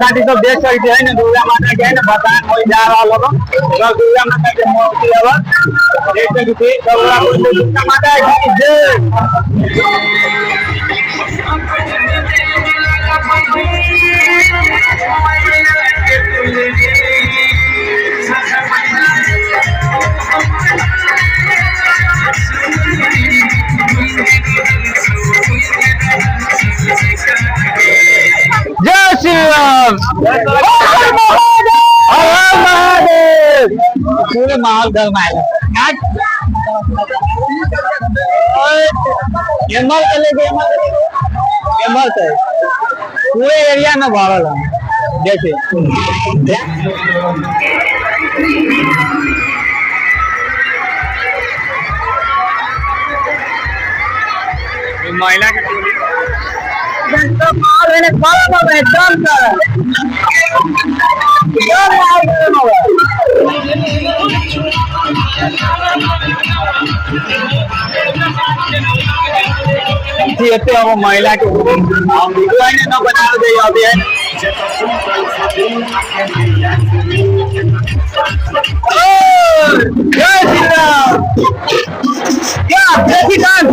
साठी सब देख सकते हैं ना दुर्गा माता के है ना भगवान हो जा रहा लोग सब दुर्गा माता के मूर्ति है देख सकते हैं दुर्गा माता की जय। जय श्री राम हर महादेव पूरे माहौल गरमाएगा एमल के लेके एमल से पूरे एरिया में भरल है जैसे महिला के टोली महिला के न बना दे अभी है जय श्री राम क्या प्रेसिडेंट